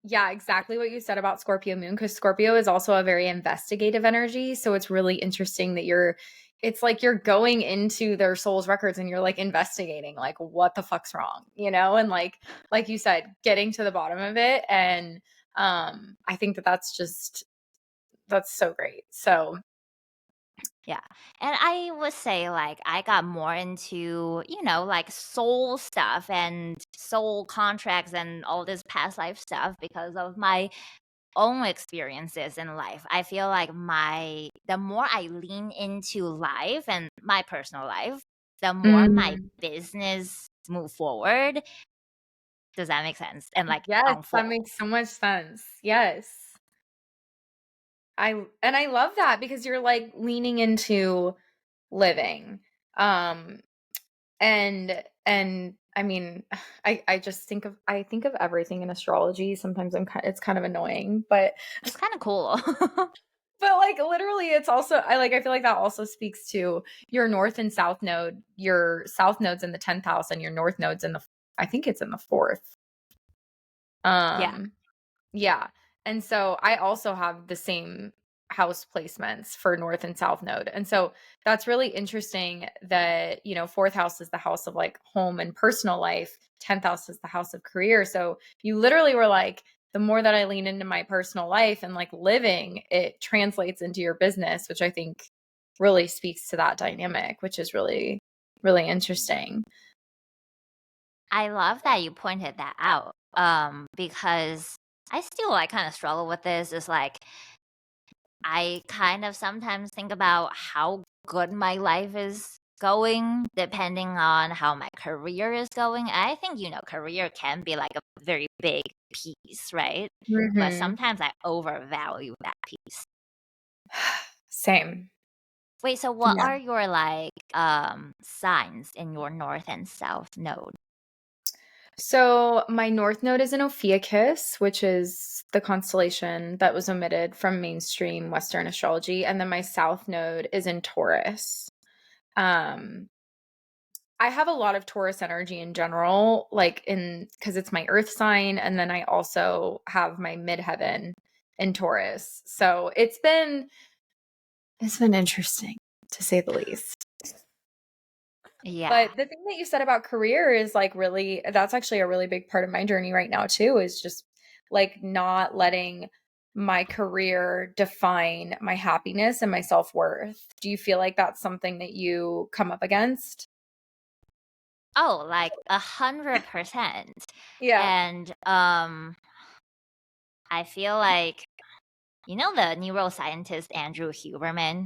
yeah, exactly what you said about Scorpio moon, because Scorpio is also a very investigative energy. So it's really interesting that it's like you're going into their soul's records and you're like investigating, like, what the fuck's wrong, And like you said, getting to the bottom of it. And I think that that's so great. So, Yeah. And I would say, like, I got more into, like soul stuff and soul contracts and all this past life stuff because of my own experiences in life. I feel like the more I lean into life and my personal life, the more my mm, business move forward. Does that make sense? And like yes, that unfold. makes so much sense. Yes. I love that because you're like leaning into living. Um and I mean, I just think of everything in astrology. Sometimes it's kind of annoying, but It's kind of cool. like literally it's also I feel like that also speaks to your north and south node. Your south node's in the 10th house and your north node's in the I think it's in the 4th. Yeah. Um Yeah. And so I also have the same house placements for North and South Node. And so that's really interesting that, fourth house is the house of like home and personal life, 10th house is the house of career. So you literally were like, the more that I lean into my personal life and like living, it translates into your business, which I think really speaks to that dynamic, which is really, really interesting. I love that you pointed that out. Because I still like kind of struggle with this. Is like I kind of sometimes think about how good my life is going depending on how my career is going. I think, career can be like a very big piece, right? But Mhm. sometimes I overvalue that piece. Same. Wait, so what Yeah. are your like signs in your north and south node? So my north node is in Ophiuchus, which is the constellation that was omitted from mainstream Western astrology, and then my south node is in Taurus. Um, I have a lot of Taurus energy in general, like in because it's my earth sign, and then I also have my midheaven in Taurus. So it's been interesting to say the least. Yeah. But the thing that you said about career is like really, that's actually a really big part of my journey right now too, is just like not letting my career define my happiness and my self-worth. Do you feel like that's something that you come up against? Oh, like 100%. Yeah. And I feel like the neuroscientist Andrew Huberman.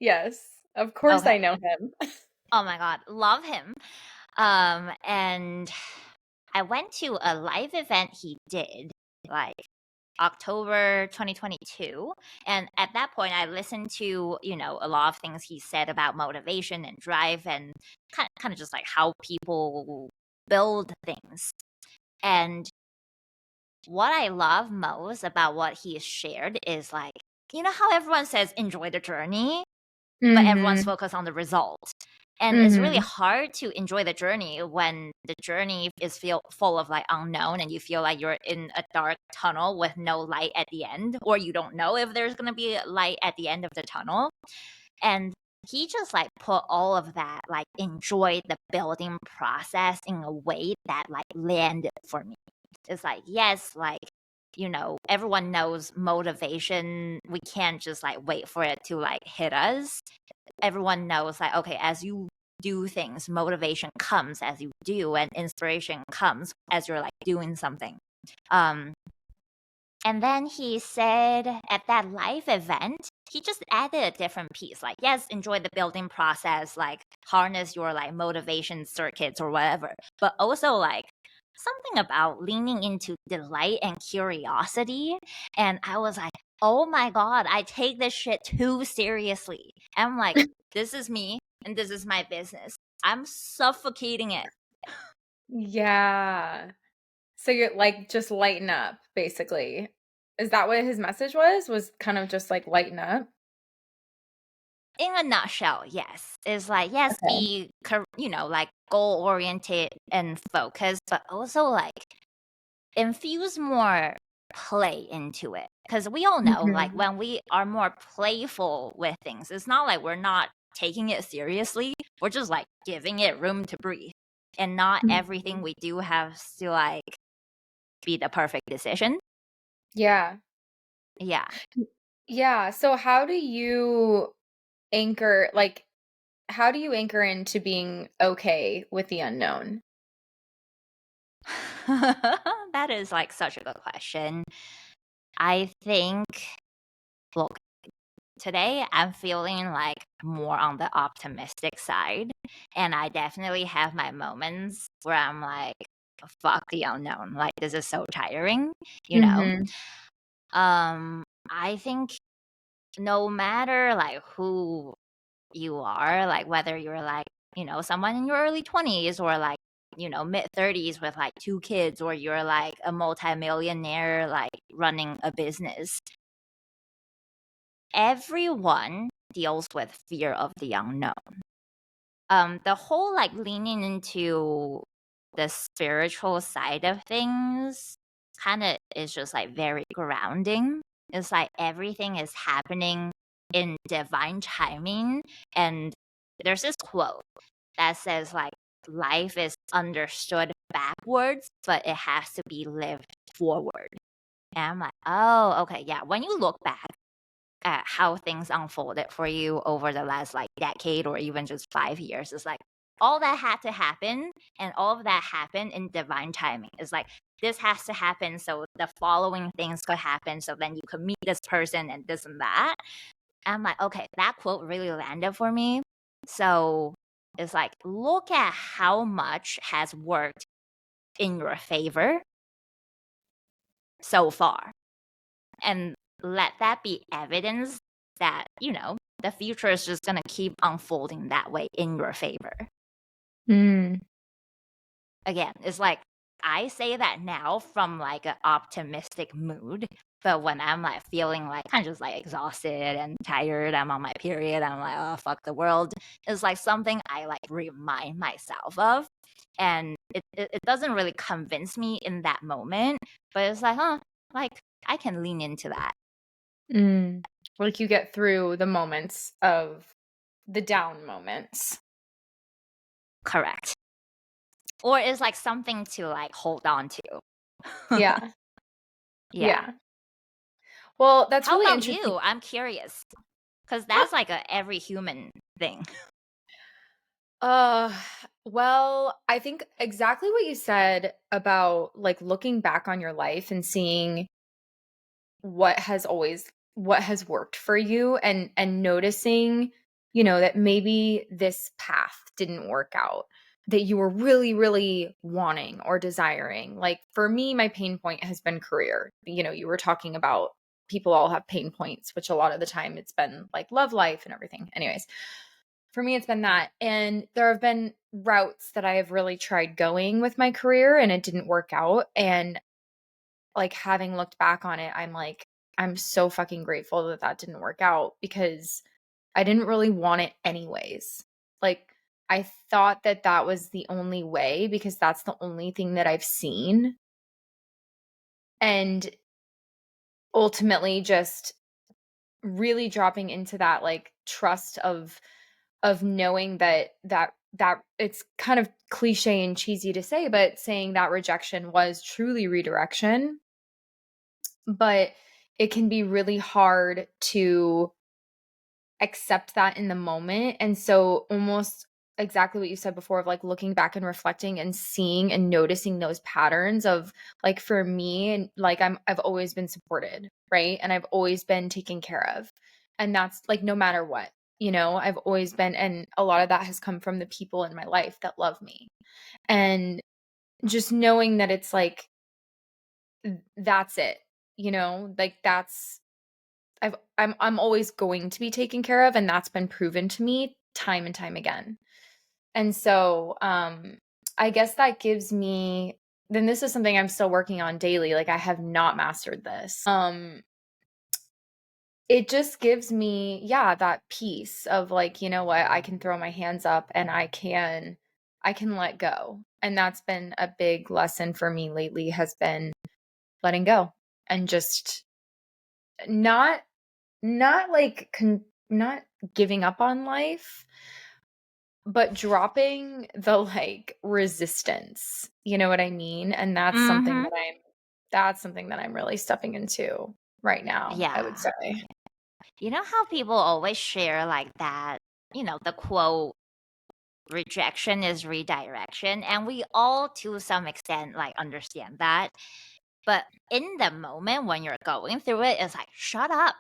Yes. Of course I Okay. know him. Oh my god, love him. And I went to a live event he did like October 2022, and at that point I listened to, a lot of things he said about motivation and drive and kind of just like how people build things. And what I love most about what he shared is like, how everyone says enjoy the journey, but everyone's Mhm. focused on the result. And it's really Mhm. hard to enjoy the journey when the journey is feel full of like unknown and you feel like you're in a dark tunnel with no light at the end, or you don't know if there's going to be light at the end of the tunnel. And he just like put all of that, like enjoy the building process in a way that like landed for me. It's like, yes, like, everyone knows motivation. We can't just like wait for it to like hit us. Everyone knows like, okay, as you do things, motivation comes as you do, and inspiration comes as you're like doing something. Um, and then he said at that live event, he just added a different piece. Like, yes, enjoy the building process, like harness your like motivation circuits or whatever. But also like something about leaning into delight and curiosity. And I was like, oh my God, I take this shit too seriously. And I'm like, this is me and this is my business. I'm suffocating it. Yeah. So you're like just lighten up basically. Is that what his message was? Was kind of just like lighten up? In a nutshell, yes. It's like, yes, Okay. be, like goal oriented and focused, but also like infuse more play into it. Because we all know, like, Mhm. when we are more playful with things, it's not like we're not taking it seriously. We're just like giving it room to breathe. And not everything Mhm. we do has to like be the perfect decision. Yeah. Yeah. Yeah, so anchor how do you anchor into being okay with the unknown? That is like such a good question. I think, look, today I'm feeling like more on the optimistic side. And I definitely have my moments where I'm like, fuck the unknown. Like, this is so tiring, you know? Mhm. I think no matter like who you are, like whether you're like, someone in your early 20s or like, mid 30s with like two kids, or you're like a multimillionaire, like running a business, everyone deals with fear of the unknown. The whole like leaning into the spiritual side of things kind of is just like very grounding. It's like everything is happening in divine timing. And there's this quote that says like life is understood backwards, but it has to be lived forward. And I'm like, oh, okay, yeah. When you look back at how things unfolded for you over the last like decade or even just 5 years, it's like all that had to happen, and all of that happened in divine timing. It's like this has to happen so the following things could happen, so then you could meet this person and this and that. I'm like, okay, that quote really landed for me. So It's like, look at how much has worked in your favor so far. And let that be evidence that, the future is just going to keep unfolding that way in your favor. Mm. Again, it's like I say that now from like an optimistic mood, but when I'm like feeling like I'm just like exhausted and tired, I'm on my period, I'm like, oh, fuck the world. It's like something I like remind myself of. And it doesn't really convince me in that moment, but it's like, like I can lean into that. Mm. Like you get through the moments of the down moments. Correct. Or it's like something to like hold on to. Yeah. Yeah. Yeah. Well, that's How really about interesting. you? I'm curious. Because that's like a every human thing. Uh, well, I think exactly what you said about like looking back on your life and seeing what has worked for you and noticing, that maybe this path didn't work out that you were really really wanting or desiring. Like for me, my pain point has been career. You were talking about people all have pain points, which a lot of the time it's been like love life and everything. Anyways, for me, it's been that. And there have been routes that I have really tried going with my career and it didn't work out. And like having looked back on it, I'm like, I'm so fucking grateful that that didn't work out because I didn't really want it anyways. Like, I thought that that was the only way because that's the only thing that I've seen. And ultimately, just really dropping into that like trust of knowing that it's kind of cliche and cheesy to say, but saying that rejection was truly redirection. But it can be really hard to accept that in the moment. And so almost exactly what you said before of like looking back and reflecting and seeing and noticing those patterns of like for me and like I've always been supported, right? And I've always been taken care of. And that's like no matter what, I've always been, and a lot of that has come from the people in my life that love me. And just knowing that it's like that's it, like that's I'm always going to be taken care of, and that's been proven to me time and time again. And so, I guess that gives me, then this is something I'm still working on daily. Like I have not mastered this. It just gives me, yeah, that peace of like, you know what, I can throw my hands up and I can let go. And that's been a big lesson for me lately has been letting go and just not not like not giving up on life, but dropping the like resistance. You know what I mean? And Mm-hmm. that's something that I'm really stepping into right now, I would Yeah. say. You know how people always share like that, the quote, rejection is redirection. And we all, to some extent, like understand that. But in the moment when you're going through it, it's like, shut up.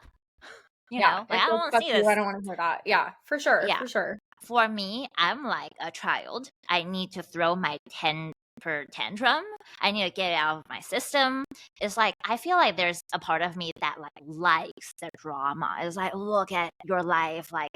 Yeah, Like, I like don't want to fuck see you. I this. don't want to hear that. Yeah, for sure, Yeah. for sure. For me, I'm like a child. I need to throw my temper tantrum. I need to get it out of my system. It's like I feel like there's a part of me that like likes the drama. It's like, look at your life, like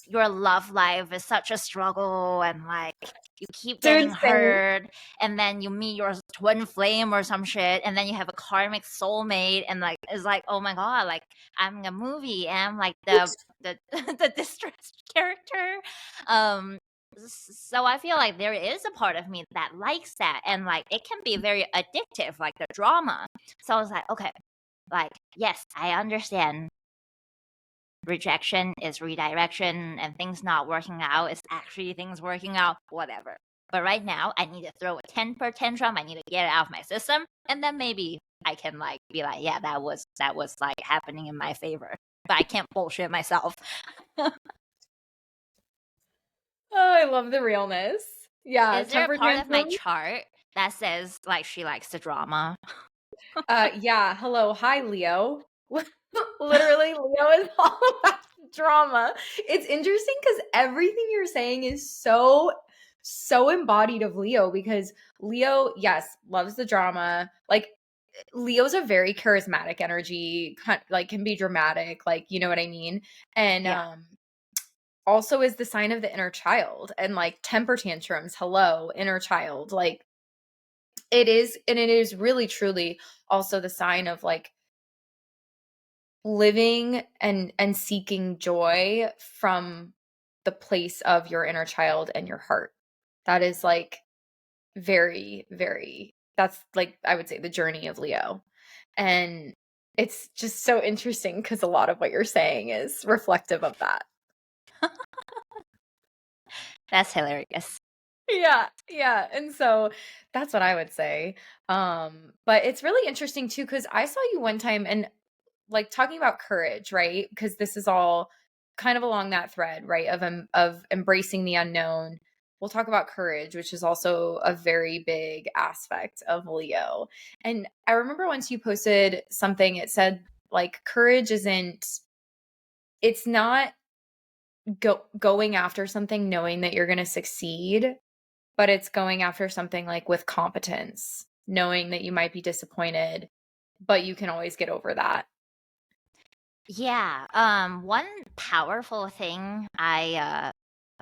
your love life is such a struggle, and like you keep Dude, getting same. hurt, and then you meet your twin flame or some shit, and then you have a karmic soulmate, and like it's like, oh my god, like I'm a movie and I'm like the the distressed character. um so I feel like there is a part of me that likes that, and like it can be very addictive, like the drama. So I was like, okay, like yes, I understand rejection is redirection, and things not working out is actually things working out, whatever. But right now, I need to throw a temper tantrum. I need to get it out of my system, and then maybe I can like be like, yeah, that was like happening in my favor. But I can't bullshit myself. Oh, I love the realness. Yeah, Is there a temper part of my tantrum. chart that says like she likes the drama? Yeah, hello. Hi, Leo. Literally, Leo is all about drama. It's interesting because everything you're saying is so embodied of Leo, because Leo, yes, loves the drama. Like, Leo's a very charismatic energy, like can be dramatic, like, you know what I mean? And Yeah. also is the sign of the inner child, and like temper tantrums, hello, inner child. Like, it is, and it is really truly also the sign of like living and seeking joy from the place of your inner child and your heart. That is like very, very, that's like, I would say, the journey of Leo. And it's just so interesting because a lot of what you're saying is reflective of that. That's hilarious. Yeah, yeah. And so that's what I would say. But it's really interesting too, because I saw you one time and like talking about courage, right? Because this is all kind of along that thread, right? Of embracing the unknown. We'll talk about courage, which is also a very big aspect of Leo. And I remember once you posted something, it said like courage isn't, it's not going after something knowing that you're going to succeed, but it's going after something like with competence, knowing that you might be disappointed, but you can always get over that. Yeah. One powerful thing I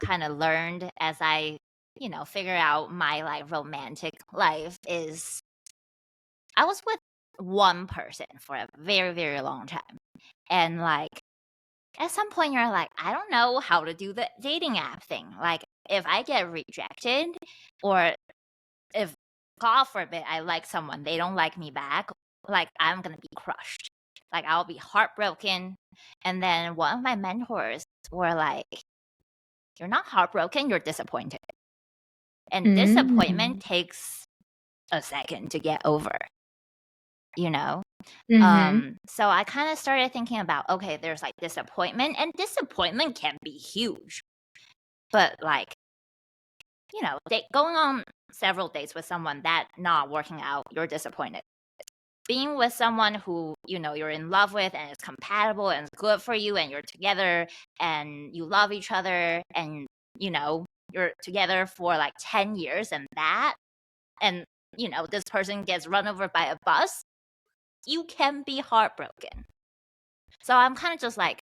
kind of learned as I, figure out my like romantic life is I was with one person for a very, very long time. And like at some point you're like, I don't know how to do the dating app thing. Like if I get rejected, or if God forbid I like someone, they don't like me back, like I'm gonna be crushed. Like I'll be heartbroken. And then one of my mentors were like, you're not heartbroken, you're disappointed. And disappointment Mm. takes a second to get over, you know? Mhm. So I kind of started thinking about, okay, there's like disappointment, and disappointment can be huge. But like, going on several dates with someone that not working out, you're disappointed. Being with someone who, you're in love with and is compatible and is good for you and you're together and you love each other and, you're together for like 10 years and this person gets run over by a bus, you can be heartbroken. So I'm kind of just like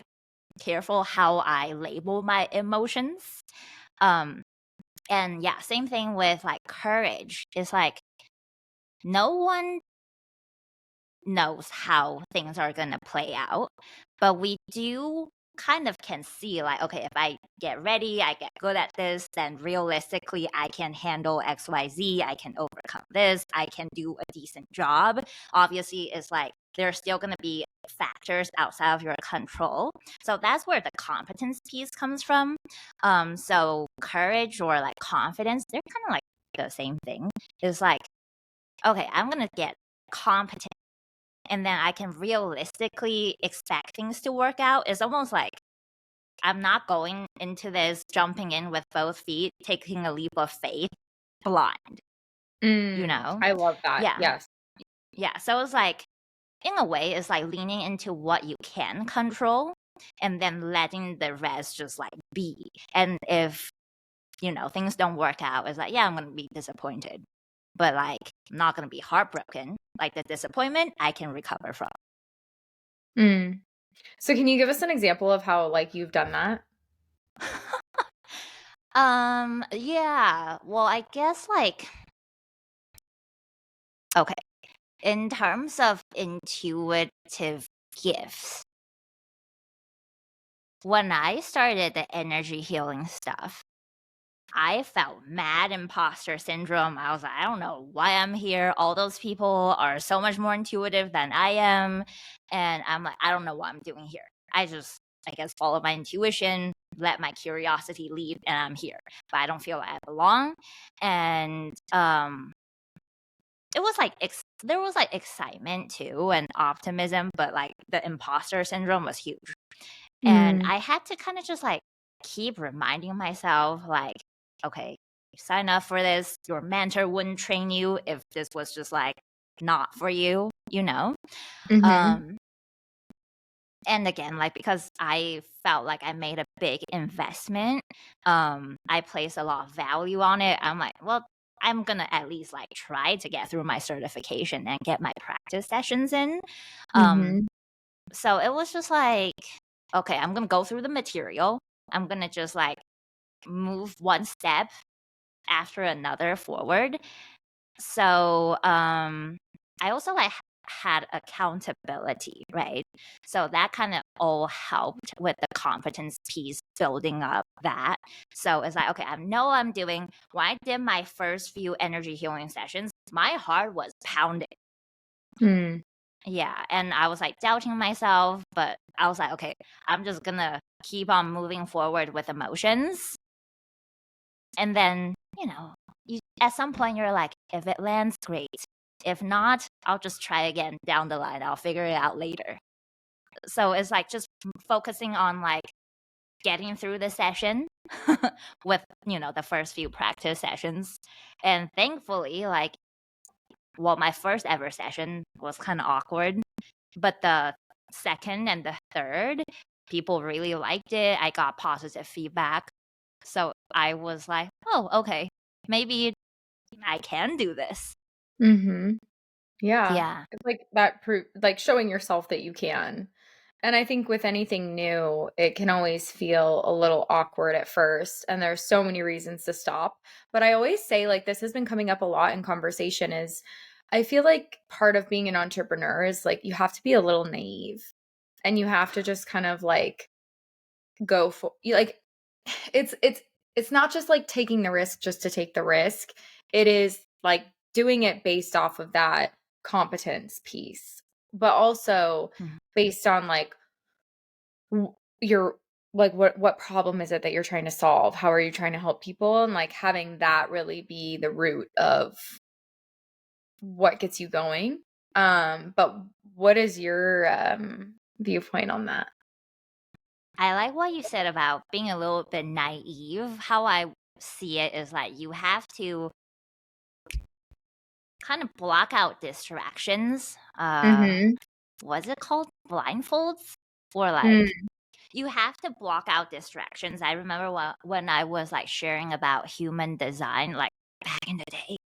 careful how I label my emotions. Um, and yeah, same thing with like courage. It's like no one knows how things are going to play out, but we do kind of can see like, okay, if I get ready, I get good at this, then realistically I can handle XYZ, I can overcome this, I can do a decent job. Obviously, it's like there's still going to be factors outside of your control. So that's where the competence piece comes from. So courage or like confidence, they're kind of like the same thing. It's like, okay, I'm going to get competent and then I can realistically expect things to work out. It's almost like I'm not going into this jumping in with both feet, taking a leap of faith blind, you know? I love that. Yeah. Yes. Yeah. So it's like, in a way, it's like leaning into what you can control and then letting the rest just like be. And if, things don't work out, it's like, yeah, I'm going to be disappointed. But like, I'm not going to be heartbroken. Like the disappointment, I can recover from. Mm. So can you give us an example of how like you've done that? Yeah. Well, I guess like okay, in terms of intuitive gifts, when I started the energy healing stuff, I felt mad imposter syndrome. I was like, I don't know why I'm here. All those people are so much more intuitive than I am. And I'm like, I don't know what I'm doing here. I guess, follow my intuition, let my curiosity lead, and I'm here. But I don't feel like I belong. And it was like there was like excitement too and optimism, but like the imposter syndrome was huge. And Mm. I had to kind of just like keep reminding myself, like, okay, you sign up for this. Your mentor wouldn't train you if this was just like not for you, you know? Mhm. Um, And again, like, because I felt like I made a big investment, I placed a lot of value on it. I'm like, well, I'm gonna at least like try to get through my certification and get my practice sessions in. Um, Mhm. so it was just like, okay, I'm gonna go through the material. I'm gonna just like move one step after another forward. So I also like had accountability, right? So that kind of all helped with the confidence piece, building up that. So it's like, okay, I know what I'm doing. When I did my first few energy healing sessions, my heart was pounding. Mm. Yeah, and I was like doubting myself, but I was like, okay, I'm just gonna keep on moving forward with emotions. And then, at some point you're like, if it lands, great. If not, I'll just try again down the line. I'll figure it out later. So it's like just focusing on like getting through the session with, the first few practice sessions. And thankfully, like, well, my first ever session was kind of awkward, but the second and the third, people really liked it. I got positive feedback. So I was like, oh, okay, maybe I can do this. Mhm. Yeah. Yeah. It's like that like showing yourself that you can. And I think with anything new, it can always feel a little awkward at first, and there's so many reasons to stop. But I always say, like, this has been coming up a lot in conversation, is I feel like part of being an entrepreneur is like you have to be a little naive, and you have to just kind of like go for you like it's not just like taking the risk just to take the risk. It is like doing it based off of that competence piece, but also Mhm. based on like your like what problem is it that you're trying to solve? How are you trying to help people? And like having that really be the root of what gets you going. But what is your viewpoint on that? I like what you said about being a little bit naive. How I see it is like you have to kind of block out distractions. Mhm. What's it called? Blindfolds? Or like Mm. you have to block out distractions. I remember when I was like sharing about human design, like back in the day,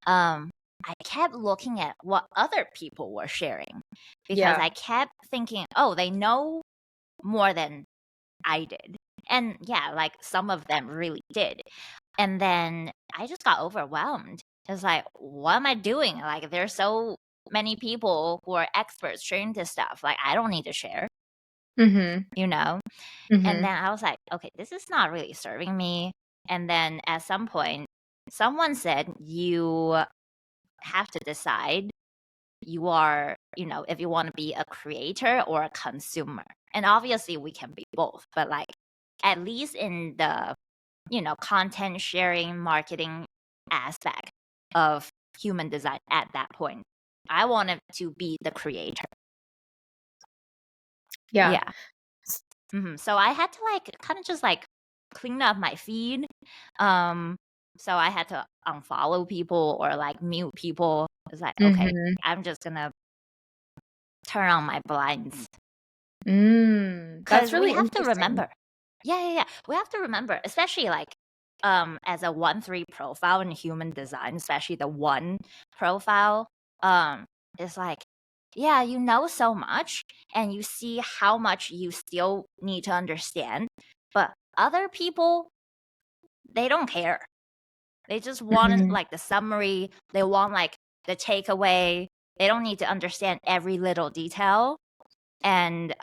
I kept looking at what other people were sharing because Yeah. I kept thinking, oh, they know more than I did. And yeah, like some of them really did. And then I just got overwhelmed. It's like, what am I doing? Like, there's so many people who are experts sharing this stuff. Like, I don't need to share, Mhm. you know? And Mhm. then I was like, okay, this is not really serving me. And then at some point, someone said, you have to decide you are, if you want to be a creator or a consumer. And obviously, we can be both, but like, at least in the, content sharing, marketing aspect of human design at that point, I wanted to be the creator. Yeah. Yeah. So I had to like kind of just like clean up my feed. Um, so I had to unfollow people or like mute people. It's like, okay, Mhm. I'm just gonna turn on my blinds That's because we really have to interesting. remember. Yeah. We have to remember, especially like as a 1-3 profile in human design, especially the 1 profile, is like, yeah, you know so much and you see how much you still need to understand. But other people, they don't care. They just want Mhm. like the summary, they want like the takeaway. They don't need to understand every little detail. And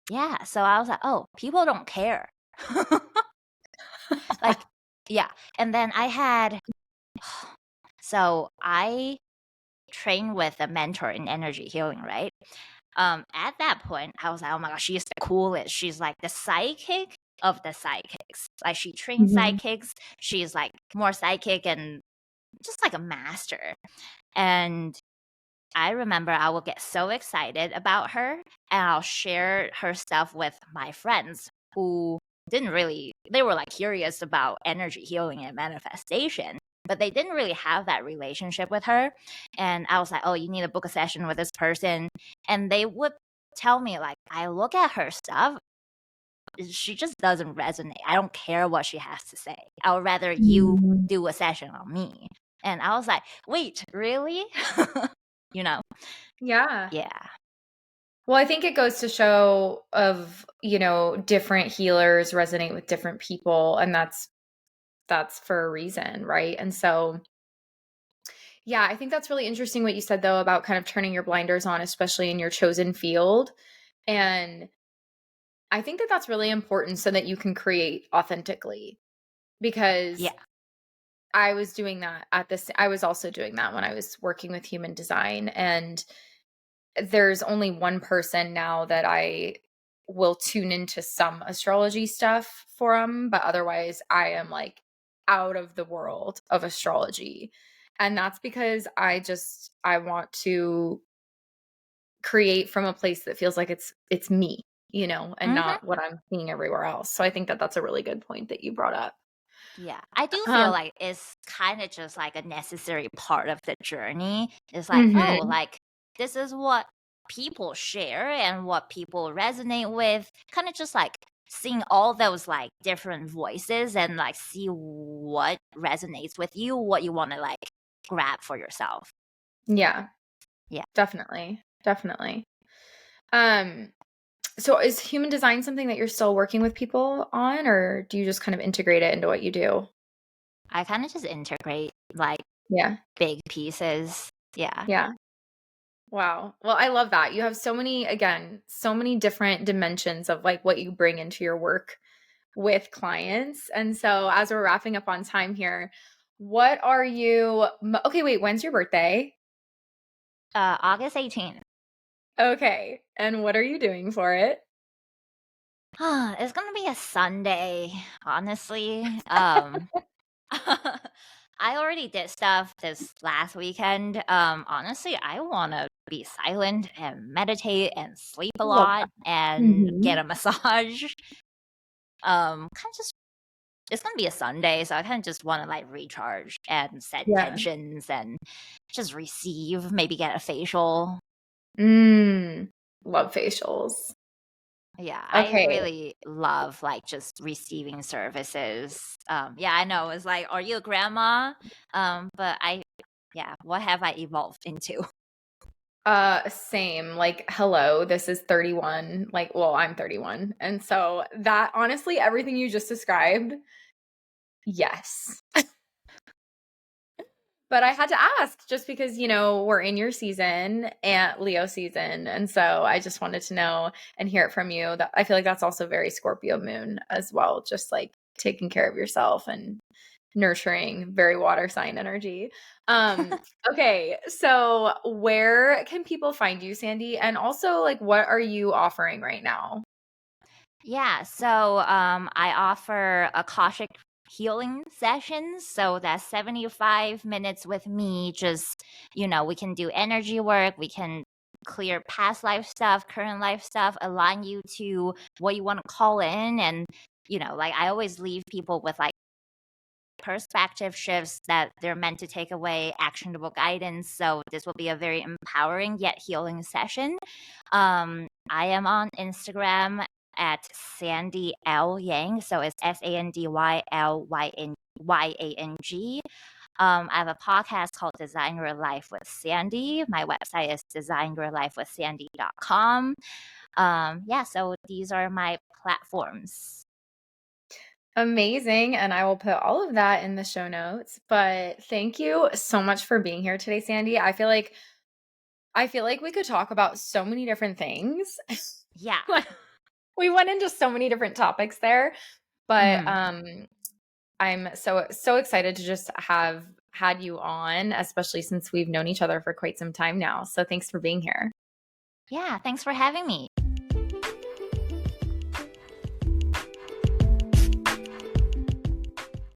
yeah, so I was like, oh, people don't care. Like, yeah. And then I had, so I trained with a mentor in energy healing, right? At that point, I was like, oh my gosh, she's the coolest. She's like the psychic of the psychics. Like, she trains Mhm. psychics. She's like more psychic and just like a master. And I remember I would get so excited about her and I'll share her stuff with my friends who didn't really, they were like curious about energy healing and manifestation. but they didn't really have that relationship with her. And I was like, oh, you need to book a session with this person. And they would tell me, like, I look at her stuff, she just doesn't resonate. I don't care what she has to say. I would rather you Mm. do a session on me. And I was like, wait, really? You know? Yeah. Yeah. Well, I think it goes to show of, different healers resonate with different people, and that's for a reason, right? And so, yeah, I think that's really interesting what you said though about kind of turning your blinders on, especially in your chosen field. And I think that that's really important so that you can create authentically, because Yeah. I was also doing that when I was working with human design, and there's only one person now that I will tune into some astrology stuff for them, but otherwise I am like out of the world of astrology. And that's because I want to create from a place that feels like it's me, and Hmm. not what I'm seeing everywhere else. So I think that that's a really good point that you brought up. Yeah. I do feel Um like it's kind of just like a necessary part of the journey. It's like, oh, mhm. like this is what people share and what people resonate with. Kind of just like seeing all those like different voices and like see what resonates with you, what you want to like grab for yourself. Yeah, Yeah. definitely. Definitely. Um So is human design something that you're still working with people on, or do you just kind of integrate it into what you do? I kind of just integrate like Yeah. big pieces. Yeah. Yeah. Wow. Well, I love that. You have so many different dimensions of like what you bring into your work with clients. And so as we're wrapping up on time here, okay, wait, when's your birthday? August 18th. Okay. And what are you doing for it? It's gonna be a Sunday, honestly. I already did stuff this last weekend. Honestly, I want to be silent and meditate and sleep a Love lot that. and get Mhm. a massage. Kind of just it's gonna be a Sunday, so I kind of just want to like recharge and set Yeah. intentions and just receive, maybe get a facial. Mm. Love facials. Yeah, I Okay. really love like just receiving services. Yeah, I know it's like, are you a grandma? But yeah, what have I evolved into? Same. Like, hello, this is 31. Like, well, I'm 31. And so that honestly, everything you just described, yes. But I had to ask just because, we're in your season and Leo season. And so I just wanted to know and hear it from you. That I feel like that's also very Scorpio moon as well, just like taking care of yourself and nurturing, very water sign energy. Um, okay, so where can people find you, Sandy? And also, like, what are you offering right now? Yeah, so I offer Akashic healing sessions. So that's 75 minutes with me. Just, we can do energy work, we can clear past life stuff, current life stuff, align you to what you want to call in. And, like I always leave people with like perspective shifts that they're meant to take away, actionable guidance. So this will be a very empowering yet healing session. I am on Instagram at Sandy L Yang. So it's SandyLYang. I have a podcast called Design Your Life with Sandy. My website is designyourlifewithsandy.com. Yeah, so these are my platforms. Amazing. And I will put all of that in the show notes. But thank you so much for being here today, Sandy. I feel like we could talk about so many different things. Yeah. Like, we went into so many different topics there, but Mm. I'm so excited to just have had you on, especially since we've known each other for quite some time now. So thanks for being here. Yeah, thanks for having me.